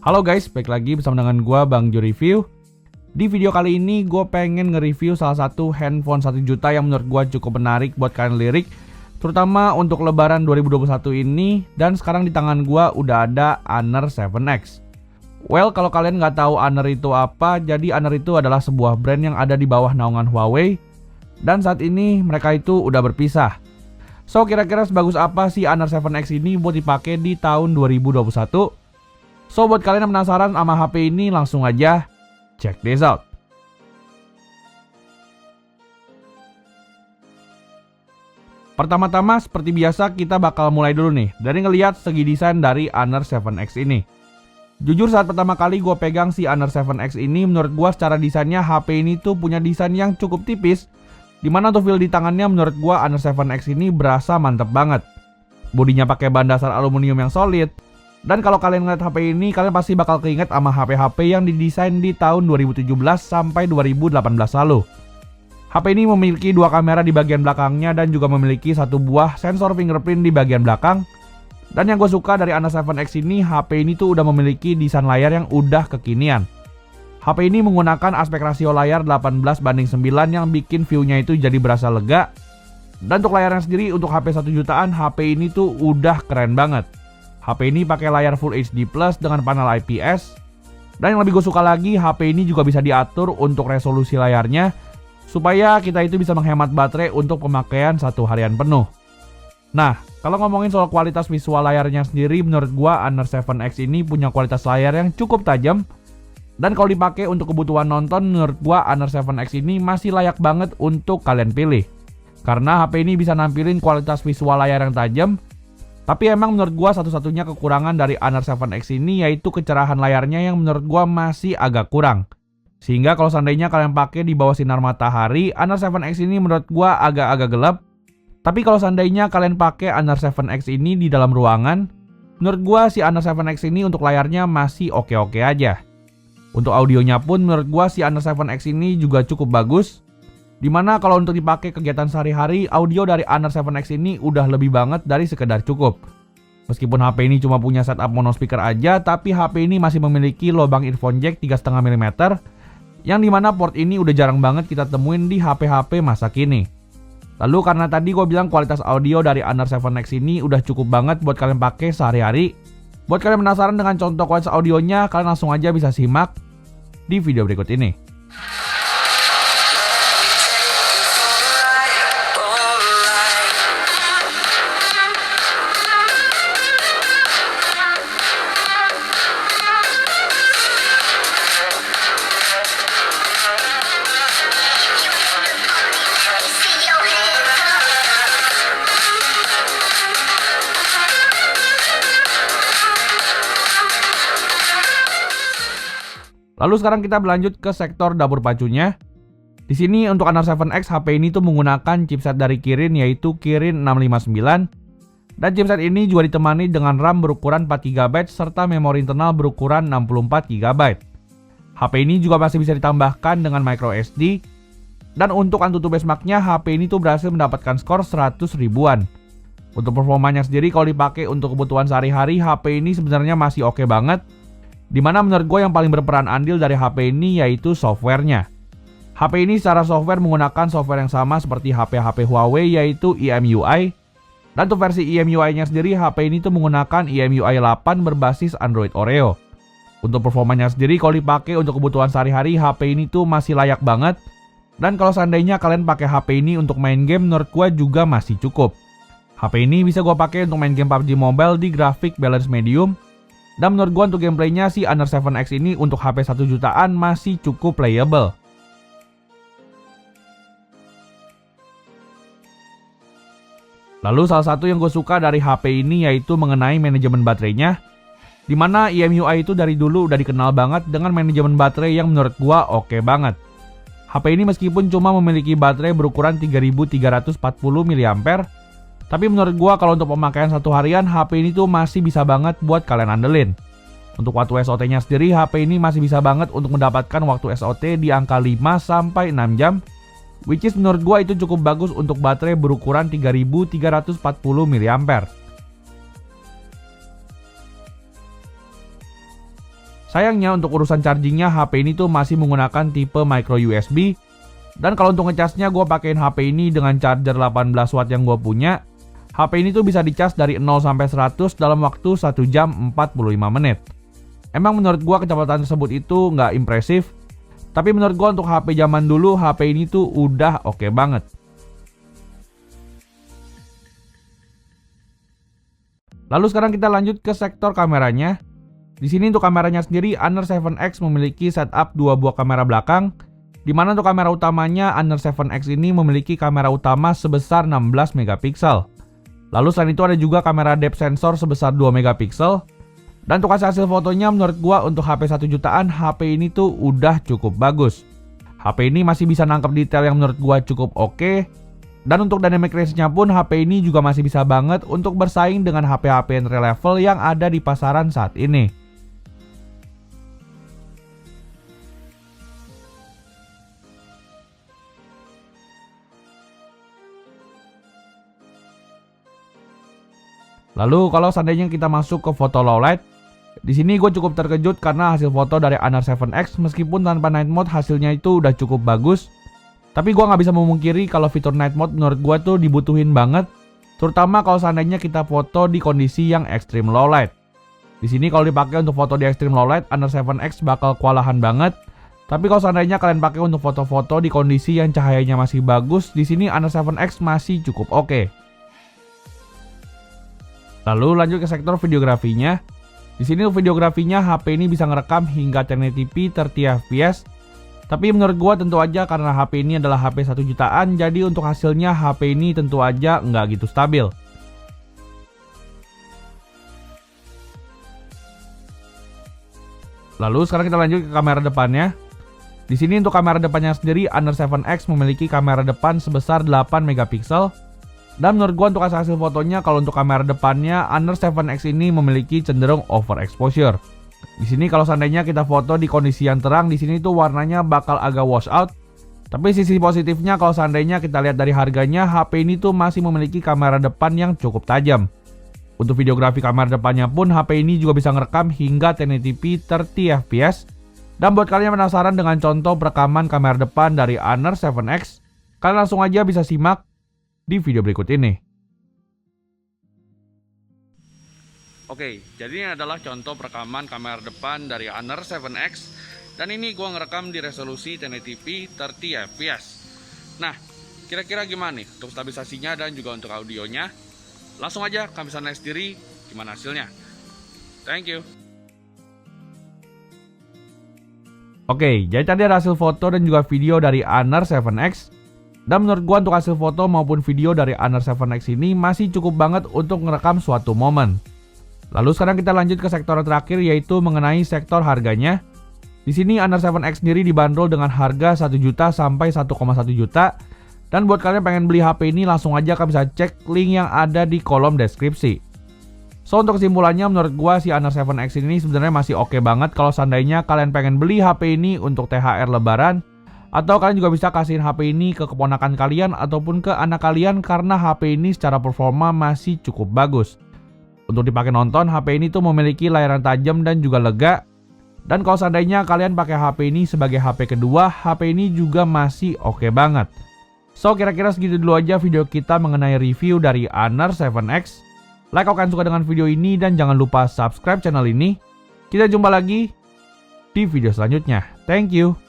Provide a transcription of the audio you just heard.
Halo guys, balik lagi bersama dengan gua Bang Jo Review. Di video kali ini gue pengen nge-review salah satu handphone 1 juta yang menurut gua cukup menarik buat kalian lirik, terutama untuk lebaran 2021 ini. Dan sekarang di tangan gua udah ada Honor 7X. Well, kalau kalian nggak tahu Honor itu apa, jadi Honor itu adalah sebuah brand yang ada di bawah naungan Huawei. Dan saat ini mereka itu udah berpisah. So, kira-kira sebagus apa sih Honor 7X ini buat dipakai di tahun 2021? So, buat kalian yang penasaran sama HP ini, langsung aja check this out. Pertama-tama, seperti biasa kita bakal mulai dulu nih dari ngelihat segi desain dari Honor 7X ini. Jujur saat pertama kali gue pegang si Honor 7X ini, menurut gue secara desainnya HP ini tuh punya desain yang cukup tipis, dimana untuk feel di tangannya menurut gue Honor 7X ini berasa mantep banget. Bodinya pakai bahan dasar aluminium yang solid. Dan kalau kalian ngeliat HP ini, kalian pasti bakal keinget sama HP-HP yang didesain di tahun 2017 sampai 2018 lalu. HP ini memiliki dua kamera di bagian belakangnya dan juga memiliki satu buah sensor fingerprint di bagian belakang. Dan yang gue suka dari Honor 7X ini, HP ini tuh udah memiliki desain layar yang udah kekinian. HP ini menggunakan aspek rasio layar 18:9 yang bikin view-nya itu jadi berasa lega. Dan untuk layarnya sendiri, untuk HP 1 jutaan, HP ini tuh udah keren banget. HP ini pakai layar Full HD Plus dengan panel IPS. Dan yang lebih gue suka lagi, HP ini juga bisa diatur untuk resolusi layarnya, supaya kita itu bisa menghemat baterai untuk pemakaian satu harian penuh. Nah, kalau ngomongin soal kualitas visual layarnya sendiri, menurut gue Honor 7X ini punya kualitas layar yang cukup tajam. Dan kalau dipakai untuk kebutuhan nonton, menurut gue Honor 7X ini masih layak banget untuk kalian pilih. Karena HP ini bisa nampilin kualitas visual layar yang tajam. Tapi emang menurut gua satu-satunya kekurangan dari Honor 7X ini yaitu kecerahan layarnya yang menurut gua masih agak kurang. Sehingga kalau seandainya kalian pakai di bawah sinar matahari, Honor 7X ini menurut gua agak-agak gelap. Tapi kalau seandainya kalian pakai Honor 7X ini di dalam ruangan, menurut gua si Honor 7X ini untuk layarnya masih oke-oke aja. Untuk audionya pun menurut gua si Honor 7X ini juga cukup bagus. Dimana kalau untuk dipakai kegiatan sehari-hari, audio dari Honor 7X ini udah lebih banget dari sekedar cukup. Meskipun HP ini cuma punya setup mono speaker aja, tapi HP ini masih memiliki lubang earphone jack 3,5 mm, yang dimana port ini udah jarang banget kita temuin di HP-HP masa kini. Lalu karena tadi gue bilang kualitas audio dari Honor 7X ini udah cukup banget buat kalian pakai sehari-hari. Buat kalian penasaran dengan contoh kualitas audionya, kalian langsung aja bisa simak di video berikut ini. Lalu sekarang kita berlanjut ke sektor dapur pacunya. Di sini untuk Honor 7X, HP ini tuh menggunakan chipset dari Kirin yaitu Kirin 659. Dan chipset ini juga ditemani dengan RAM berukuran 4GB serta memori internal berukuran 64GB. HP ini juga masih bisa ditambahkan dengan micro SD. Dan untuk AnTuTu benchmarknya, HP ini tuh berhasil mendapatkan skor 100 ribuan. Untuk performanya sendiri kalau dipakai untuk kebutuhan sehari-hari, HP ini sebenarnya masih oke banget. Dimana menurut gue yang paling berperan andil dari HP ini yaitu softwarenya. HP ini secara software menggunakan software yang sama seperti HP-HP Huawei yaitu EMUI. Dan untuk versi EMUI-nya sendiri, HP ini tuh menggunakan EMUI 8 berbasis Android Oreo. Untuk performanya sendiri kalau dipakai untuk kebutuhan sehari-hari, HP ini tuh masih layak banget. Dan kalau seandainya kalian pakai HP ini untuk main game, menurut gue juga masih cukup. HP ini bisa gue pakai untuk main game PUBG Mobile di grafik balance medium. Dan menurut gue untuk gameplaynya si Honor 7X ini untuk HP 1 jutaan masih cukup playable. Lalu salah satu yang gue suka dari HP ini yaitu mengenai manajemen baterainya. Dimana EMUI itu dari dulu udah dikenal banget dengan manajemen baterai yang menurut gue oke banget. HP ini meskipun cuma memiliki baterai berukuran 3340 mAh, tapi menurut gua kalau untuk pemakaian satu harian, HP ini tuh masih bisa banget buat kalian andelin. Untuk waktu SOT-nya sendiri, HP ini masih bisa banget untuk mendapatkan waktu SOT di angka 5-6 jam. Which is menurut gua itu cukup bagus untuk baterai berukuran 3340 mAh. Sayangnya untuk urusan chargingnya HP ini tuh masih menggunakan tipe micro USB. Dan kalau untuk ngecasnya gue pakein HP ini dengan charger 18 watt yang gue punya. HP ini tuh bisa dicas dari 0 sampai 100 dalam waktu 1 jam 45 menit. Emang menurut gue kecepatan tersebut itu nggak impresif. Tapi menurut gue untuk HP zaman dulu HP ini tuh udah oke banget. Lalu sekarang kita lanjut ke sektor kameranya. Di sini untuk kameranya sendiri Honor 7X memiliki setup 2 buah kamera belakang, di mana untuk kamera utamanya Honor 7X ini memiliki kamera utama sebesar 16 megapiksel. Lalu selain itu ada juga kamera depth sensor sebesar 2 megapiksel. Dan untuk hasil fotonya menurut gua untuk HP 1 jutaan HP ini tuh udah cukup bagus. HP ini masih bisa nangkep detail yang menurut gua cukup oke. Dan untuk dynamic range-nya pun HP ini juga masih bisa banget untuk bersaing dengan HP-HP entry level yang ada di pasaran saat ini. Lalu kalau seandainya kita masuk ke foto low light, di sini gue cukup terkejut karena hasil foto dari Honor 7X meskipun tanpa night mode hasilnya itu udah cukup bagus. Tapi gue nggak bisa memungkiri kalau fitur night mode menurut gue tuh dibutuhin banget, terutama kalau seandainya kita foto di kondisi yang extreme low light. Di sini kalau dipakai untuk foto di extreme low light, Honor 7X bakal kewalahan banget. Tapi kalau seandainya kalian pakai untuk foto-foto di kondisi yang cahayanya masih bagus, di sini Honor 7X masih cukup oke. Lalu lanjut ke sektor videografinya. Di sini videografinya HP ini bisa ngerekam hingga 1080p 30 fps. Tapi menurut gua tentu aja karena HP ini adalah HP 1 jutaan, jadi untuk hasilnya HP ini tentu aja nggak gitu stabil. Lalu sekarang kita lanjut ke kamera depannya. Di sini untuk kamera depannya sendiri Honor 7X memiliki kamera depan sebesar 8 megapiksel. Dan menurut gua untuk hasil fotonya kalau untuk kamera depannya Honor 7X ini memiliki cenderung overexposure. Di sini kalau seandainya kita foto di kondisi yang terang, di sini tuh warnanya bakal agak wash out. Tapi sisi positifnya kalau seandainya kita lihat dari harganya, HP ini tuh masih memiliki kamera depan yang cukup tajam. Untuk videografi kamera depannya pun HP ini juga bisa ngerekam hingga 1080p 30 fps. Dan buat kalian yang penasaran dengan contoh perekaman kamera depan dari Honor 7X, kalian langsung aja bisa simak di video berikut ini. Oke, jadi ini adalah contoh perekaman kamera depan dari Honor 7X. Dan ini gua ngerekam di resolusi 1080p 30 fps. Nah, kira-kira gimana nih untuk stabilisasinya dan juga untuk audionya? Langsung aja kalian bisa lihat sendiri gimana hasilnya. Thank you. Oke, jadi tadi ada hasil foto dan juga video dari Honor 7X. Dan menurut gua untuk hasil foto maupun video dari Honor 7X ini masih cukup banget untuk merekam suatu momen. Lalu sekarang kita lanjut ke sektor terakhir yaitu mengenai sektor harganya. Di sini Honor 7X sendiri dibanderol dengan harga 1 juta sampai 1,1 juta. Dan buat kalian pengen beli HP ini langsung aja kalian bisa cek link yang ada di kolom deskripsi. So untuk kesimpulannya menurut gua si Honor 7X ini sebenarnya masih oke banget kalau seandainya kalian pengen beli HP ini untuk THR lebaran. Atau kalian juga bisa kasihin HP ini ke keponakan kalian ataupun ke anak kalian karena HP ini secara performa masih cukup bagus. Untuk dipakai nonton, HP ini tuh memiliki layar tajam dan juga lega. Dan kalau seandainya kalian pakai HP ini sebagai HP kedua, HP ini juga masih oke banget. So kira-kira segitu dulu aja video kita mengenai review dari Honor 7X. Like kalau kalian suka dengan video ini dan jangan lupa subscribe channel ini. Kita jumpa lagi di video selanjutnya. Thank you.